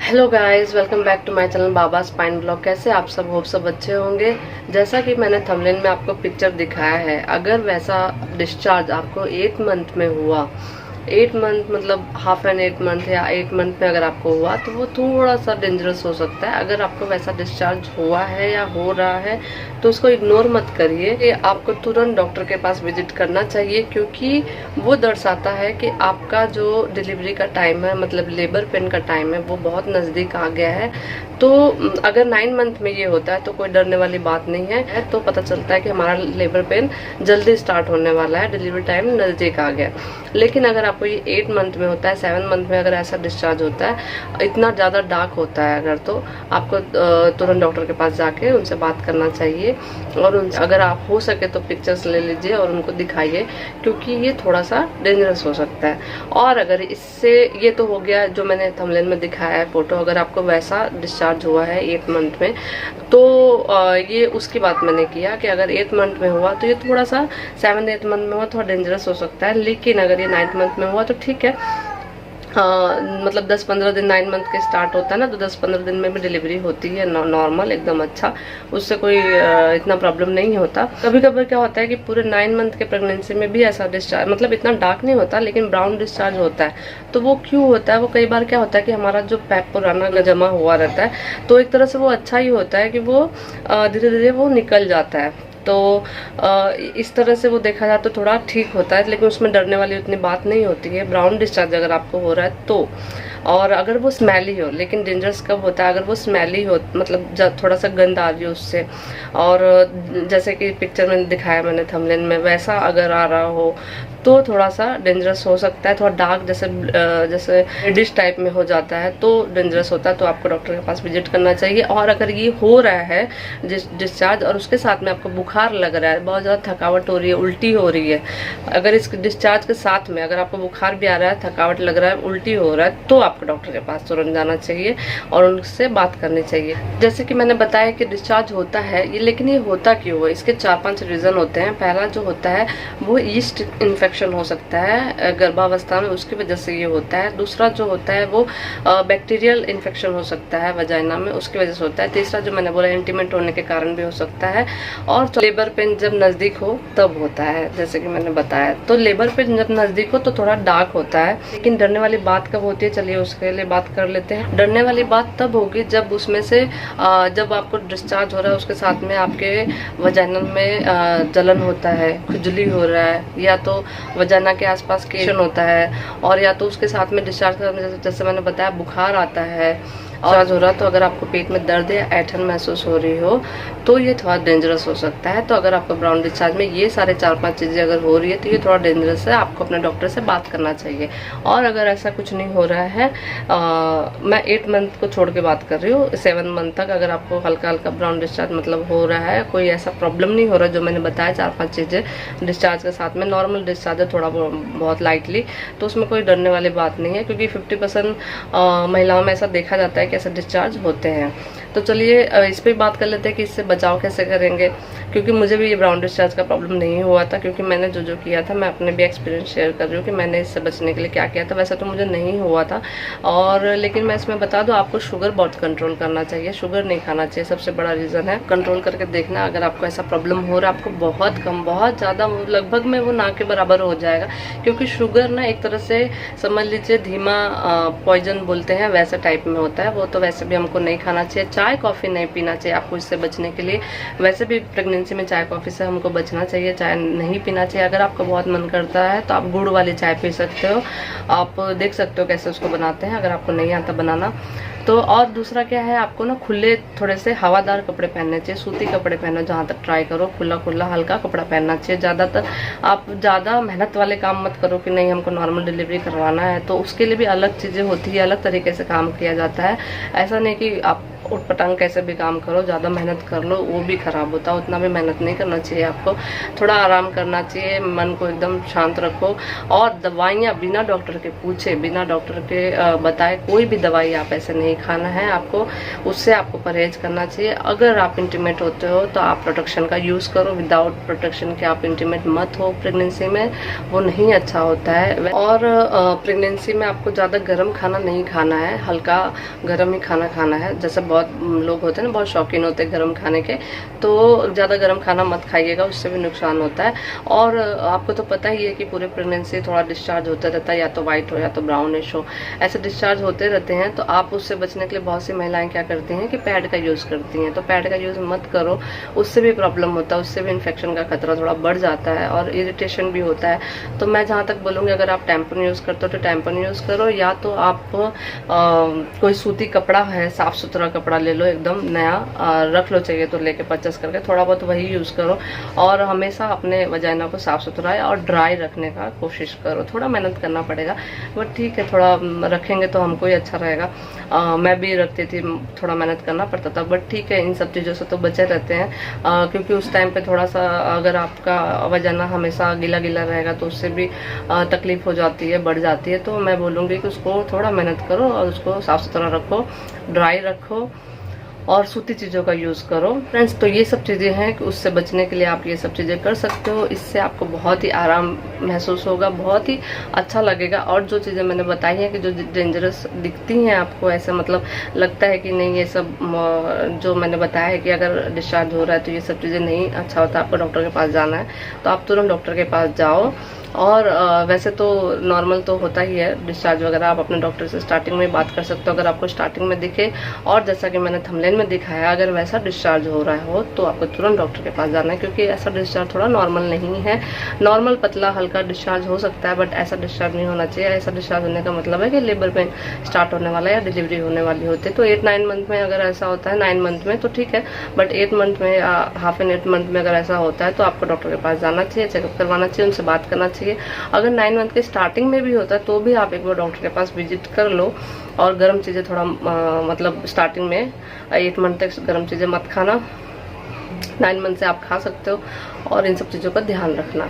Hello guys, welcome back to my channel Baba spine blog. कैसे आप सब होप सब अच्छे होंगे। जैसा कि मैंने थंबनेल में आपको पिक्चर दिखाया है, अगर वैसा डिस्चार्ज आपको 8 मंथ में हुआ, 8 मंथ मतलब हाफ एन 8 मंथ या 8 मंथ में अगर आपको हुआ तो वो थोड़ा सा डेंजरस हो सकता है। अगर आपको वैसा डिस्चार्ज हुआ है या हो रहा है तो उसको इग्नोर मत करिए कि आपको तुरंत डॉक्टर के पास विजिट करना चाहिए, क्योंकि वो दर्शाता है कि आपका जो डिलीवरी का टाइम है, मतलब लेबर पेन का टाइम है, वो बहुत नज़दीक आ गया है। तो अगर 9 मंथ में ये होता है तो कोई डरने वाली बात नहीं है। तो पता चलता है कि हमारा लेबर पेन जल्दी स्टार्ट होने वाला है, डिलीवरी टाइम नज़दीक आ गया। लेकिन अगर आपको ये 8 मंथ में होता है, 7 मंथ में अगर ऐसा डिस्चार्ज होता है, इतना ज़्यादा डार्क होता है अगर, तो आपको तुरंत डॉक्टर के पास जाके उनसे बात करना चाहिए। और अगर आप हो सके तो पिक्चर्स ले लीजिए और उनको दिखाइए, क्योंकि ये थोड़ा सा डेंजरस हो सकता है। और अगर इससे, ये तो हो गया जो मैंने थंबनेल में दिखाया है फोटो, अगर आपको वैसा डिस्चार्ज हुआ है 8 मंथ में, तो ये उसकी बात मैंने किया कि अगर 8 मंथ में हुआ तो ये थोड़ा सा 7-8 मंथ में हुआ थोड़ा डेंजरस हो सकता है। लेकिन अगर ये 9 मंथ में हुआ तो ठीक है। मतलब 10-15 दिन, 9 मंथ के स्टार्ट होता है ना, तो 10-15 दिन में भी डिलीवरी होती है नॉर्मल एकदम अच्छा, उससे कोई इतना प्रॉब्लम नहीं होता। कभी कभी क्या होता है कि पूरे 9 मंथ के प्रेगनेंसी में भी ऐसा डिस्चार्ज, मतलब इतना डार्क नहीं होता लेकिन ब्राउन डिस्चार्ज होता है। तो वो क्यों होता है? वो कई बार क्या होता है कि हमारा जो पुराना जमा हुआ रहता है, तो एक तरह से वो अच्छा ही होता है कि वो धीरे धीरे वो निकल जाता है। तो इस तरह से वो देखा जाए तो थोड़ा ठीक होता है, लेकिन उसमें डरने वाली उतनी बात नहीं होती है ब्राउन डिस्चार्ज अगर आपको हो रहा है तो। और अगर वो स्मेली हो, लेकिन डेंजरस कब होता है? अगर वो स्मेली हो, मतलब थोड़ा सा गंद आ रही हो उससे, और जैसे कि पिक्चर में दिखाया मैंने थंबनेल में, वैसा अगर आ रहा हो तो थोड़ा सा डेंजरस हो सकता है। थोड़ा डार्क जैसे रेडिश टाइप में हो जाता है तो डेंजरस होता है, तो आपको डॉक्टर के पास विजिट करना चाहिए। और अगर ये हो रहा है डिस्चार्ज और उसके साथ में आपको बुखार लग रहा है, बहुत ज़्यादा थकावट हो रही है, उल्टी हो रही है, अगर इस डिस्चार्ज के साथ में अगर आपको बुखार भी आ रहा है, थकावट लग रहा है, उल्टी हो रहा है, तो आपको डॉक्टर के पास तुरंत जाना चाहिए और उनसे बात करनी चाहिए। जैसे कि मैंने बताया कि डिस्चार्ज होता है ये, लेकिन ये होता क्यों है? इसके 4-5 रीज़न होते हैं। पहला जो होता है वो ईस्ट इन्फेक्शन हो सकता है गर्भावस्था में, उसकी वजह से ये होता है। दूसरा जो होता है वो बैक्टीरियल इन्फेक्शन हो सकता है वजाइना में, उसकी वजह से होता है। तीसरा जो मैंने बोला इंटीमेट होने के कारण भी हो सकता है। और लेबर पेन जब नज़दीक हो तब होता है, जैसे कि मैंने बताया। तो लेबर पेन जब नज़दीक हो तो थोड़ा डार्क होता है। लेकिन डरने वाली बात कब होती है, चलिए उसके लिए बात कर लेते हैं। डरने वाली बात तब होगी जब उसमें से जब आपको डिस्चार्ज हो रहा है उसके साथ में आपके वजाइना में जलन होता है, खुजली हो रहा है, या तो वजाना के आसपास केशन होता है, और या तो उसके साथ में डिस्चार्ज करने जैसे मैंने बताया बुखार आता है और हो रहा, तो अगर आपको पेट में दर्द या ऐठन महसूस हो रही हो तो ये थोड़ा डेंजरस हो सकता है। तो अगर आपको ब्राउन डिस्चार्ज में ये सारे 4-5 चीज़ें अगर हो रही है तो ये थोड़ा डेंजरस है, आपको अपने डॉक्टर से बात करना चाहिए। और अगर ऐसा कुछ नहीं हो रहा है, मैं 8 मंथ को छोड़ के बात कर रही हूँ, 7 मंथ तक अगर आपको हल्का हल्का ब्राउन डिस्चार्ज मतलब हो रहा है, कोई ऐसा प्रॉब्लम नहीं हो रहा जो मैंने बताया 4-5 चीज़ें डिस्चार्ज के साथ में, नॉर्मल डिस्चार्ज है थोड़ा बहुत लाइटली, तो उसमें कोई डरने वाली बात नहीं है, क्योंकि 50% महिलाओं में ऐसा देखा जाता है कि ऐसे डिस्चार्ज होते हैं। तो चलिए इस पर बात कर लेते हैं कि इससे बचाव कैसे करेंगे, क्योंकि मुझे भी ये ब्राउन डिस्चार्ज का प्रॉब्लम नहीं हुआ था, क्योंकि मैंने जो किया था, मैं अपने भी एक्सपीरियंस शेयर कर रही हूँ कि मैंने इससे बचने के लिए क्या किया था। वैसे तो मुझे नहीं हुआ था, और लेकिन मैं इसमें बता दूँ, आपको शुगर बहुत कंट्रोल करना चाहिए, शुगर नहीं खाना चाहिए, सबसे बड़ा रीज़न है। कंट्रोल करके देखना, अगर आपको ऐसा प्रॉब्लम हो रहा है, आपको बहुत कम, बहुत ज़्यादा, लगभग में वो ना के बराबर हो जाएगा, क्योंकि शुगर ना एक तरह से समझ लीजिए धीमा पॉइजन बोलते हैं, वैसे टाइप में होता है वो। तो वैसे भी हमको नहीं खाना चाहिए, चाय कॉफ़ी नहीं पीना चाहिए आपको इससे बचने के लिए। वैसे भी प्रेगनेंसी में चाय कॉफ़ी से हमको बचना चाहिए, चाय नहीं पीना चाहिए। अगर आपका बहुत मन करता है तो आप गुड़ वाली चाय पी सकते हो, आप देख सकते हो कैसे उसको बनाते हैं, अगर आपको नहीं आता बनाना तो। और दूसरा क्या है, आपको ना खुले थोड़े से हवादार कपड़े पहनने चाहिए, सूती कपड़े पहनो, जहाँ तक ट्राई करो खुला खुला हल्का कपड़ा पहनना चाहिए। ज़्यादातर आप ज़्यादा मेहनत वाले काम मत करो कि नहीं हमको नॉर्मल डिलीवरी करवाना है, तो उसके लिए भी अलग चीज़ें होती है, अलग तरीके से काम किया जाता है। ऐसा नहीं कि आप उटपटांग कैसे भी काम करो, ज़्यादा मेहनत कर लो वो भी खराब होता है। उतना भी मेहनत नहीं करना चाहिए आपको, थोड़ा आराम करना चाहिए, मन को एकदम शांत रखो। और दवाइयाँ बिना डॉक्टर के पूछे, बिना डॉक्टर के बताए कोई भी दवाई आप ऐसे नहीं खाना है आपको, उससे आपको परहेज करना चाहिए। अगर आप इंटीमेट होते हो तो आप प्रोटेक्शन का यूज़ करो, विदाउट प्रोटेक्शन के आप इंटीमेट मत हो प्रेगनेंसी में, वो नहीं अच्छा होता है। और प्रेगनेंसी में आपको ज़्यादा गर्म खाना नहीं खाना है, हल्का गर्म ही खाना खाना है। जैसे बहुत लोग होते हैं ना, बहुत शौकीन होते हैं गर्म खाने के, तो ज़्यादा गर्म खाना मत खाइएगा, उससे भी नुकसान होता है। और आपको तो पता ही है कि पूरे प्रेगनेंसी थोड़ा डिस्चार्ज होता रहता है, या तो वाइट हो या तो ब्राउनिश हो, ऐसे डिस्चार्ज होते रहते हैं। तो आप उससे बचने के लिए बहुत सी महिलाएं क्या करती हैं कि पैड का यूज़ करती हैं। तो पैड का यूज़ मत करो, उससे भी प्रॉब्लम होता है, उससे भी इन्फेक्शन का खतरा थोड़ा बढ़ जाता है और इरिटेशन भी होता है। तो मैं जहाँ तक बोलूँगी, अगर आप टैम्पन यूज़ करते हो तो टैम्पन यूज़ करो, या तो आप कोई सूती कपड़ा है, साफ सुथरा कपड़ा ले लो, एकदम नया रख लो, चाहिए तो लेके परचेस करके थोड़ा बहुत वही यूज़ करो। और हमेशा अपने वजाइना को साफ सुथरा और ड्राई रखने का कोशिश करो। थोड़ा मेहनत करना पड़ेगा बट ठीक है, थोड़ा रखेंगे तो हमको ही अच्छा रहेगा। मैं भी रखती थी, थोड़ा मेहनत करना पड़ता था, बट ठीक है, इन सब चीज़ों से तो बचे रहते हैं। क्योंकि उस टाइम पे थोड़ा सा अगर आपका वजाना हमेशा गीला गीला रहेगा तो उससे भी तकलीफ हो जाती है, बढ़ जाती है। तो मैं बोलूँगी कि उसको थोड़ा मेहनत करो और उसको साफ सुथरा रखो, ड्राई रखो और सूती चीज़ों का यूज़ करो फ्रेंड्स। तो ये सब चीज़ें हैं कि उससे बचने के लिए आप ये सब चीज़ें कर सकते हो। इससे आपको बहुत ही आराम महसूस होगा, बहुत ही अच्छा लगेगा। और जो चीज़ें मैंने बताई हैं कि जो डेंजरस दिखती हैं आपको, ऐसे मतलब लगता है कि नहीं, ये सब जो मैंने बताया है कि अगर डिस्चार्ज हो रहा है तो ये सब चीज़ें नहीं अच्छा होता, आपको डॉक्टर के पास जाना है तो आप तुरंत डॉक्टर के पास जाओ। और वैसे तो नॉर्मल तो होता ही है डिस्चार्ज वगैरह, आप अपने डॉक्टर से स्टार्टिंग में बात कर सकते हो अगर आपको स्टार्टिंग में दिखे। और जैसा कि मैंने थंबनेल में दिखाया, अगर वैसा डिस्चार्ज हो रहा हो तो आपको तुरंत डॉक्टर के पास जाना है, क्योंकि ऐसा डिस्चार्ज थोड़ा नॉर्मल नहीं है। नॉर्मल पतला हल्का डिस्चार्ज हो सकता है, बट ऐसा डिस्चार्ज नहीं होना चाहिए। ऐसा डिस्चार्ज होने का मतलब है कि लेबर पेन स्टार्ट होने वाला है या डिलीवरी होने वाली होती है। तो 8-9 मंथ में अगर ऐसा होता है, 9 मंथ में तो ठीक है, बट 8 मंथ में या हाफ एन 8 मंथ में अगर ऐसा होता है तो आपको डॉक्टर के पास जाना चाहिए, चेकअप करवाना चाहिए, उनसे बात करना चाहिए। अगर 9 मंथ के स्टार्टिंग में भी होता है तो भी आप एक बार डॉक्टर के पास विजिट कर लो। और गर्म चीज़ें थोड़ा मतलब स्टार्टिंग में 8 मंथ तक गर्म चीज़ें मत खाना, 9 मंथ से आप खा सकते हो। और इन सब चीज़ों का ध्यान रखना।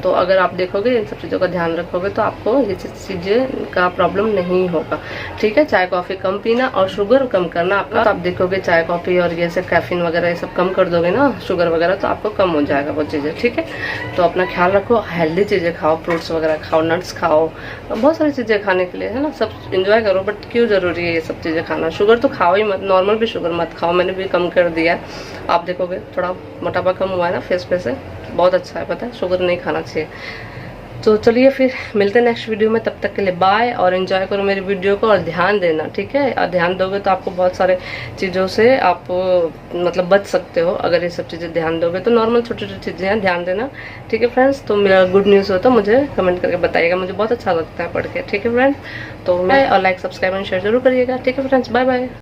तो अगर आप देखोगे, इन सब चीज़ों का ध्यान रखोगे तो आपको ये चीज़ें का प्रॉब्लम नहीं होगा। ठीक है, चाय कॉफ़ी कम पीना और शुगर कम करना आपका। तो आप देखोगे चाय कॉफ़ी और ये सब कैफीन वगैरह ये सब कम कर दोगे ना, शुगर वगैरह, तो आपको कम हो जाएगा वो चीज़ें। ठीक है, तो अपना ख्याल रखो, हेल्दी चीज़ें खाओ, फ्रूट्स वगैरह खाओ, नट्स खाओ, बहुत सारी चीज़ें खाने के लिए है ना, सब इंजॉय करो। बट क्यों ज़रूरी है ये सब चीज़ें खाना? शुगर तो खाओ ही मत, नॉर्मल भी शुगर मत खाओ, मैंने भी कम कर दिया है। आप देखोगे थोड़ा मोटापा कम हुआ है ना फेस पे से, बहुत अच्छा है, पता है, शुगर नहीं खाना चाहिए। तो चलिए फिर मिलते हैं नेक्स्ट वीडियो में, तब तक के लिए बाय। और एंजॉय करो मेरी वीडियो को और ध्यान देना, ठीक है। और ध्यान दोगे तो आपको बहुत सारे चीज़ों से आप मतलब बच सकते हो। अगर ये सब चीज़ें ध्यान दोगे तो नॉर्मल छोटी छोटी चीज़ें हैं, ध्यान देना। ठीक है फ्रेंड्स, तो मेरा गुड न्यूज़ हो तो मुझे कमेंट करके बताइएगा, मुझे बहुत अच्छा लगता है पढ़ के। ठीक है फ्रेंड्स, तो मैं और लाइक सब्सक्राइब एंड शेयर जरूर करिएगा। ठीक है फ्रेंड्स, बाय बाय।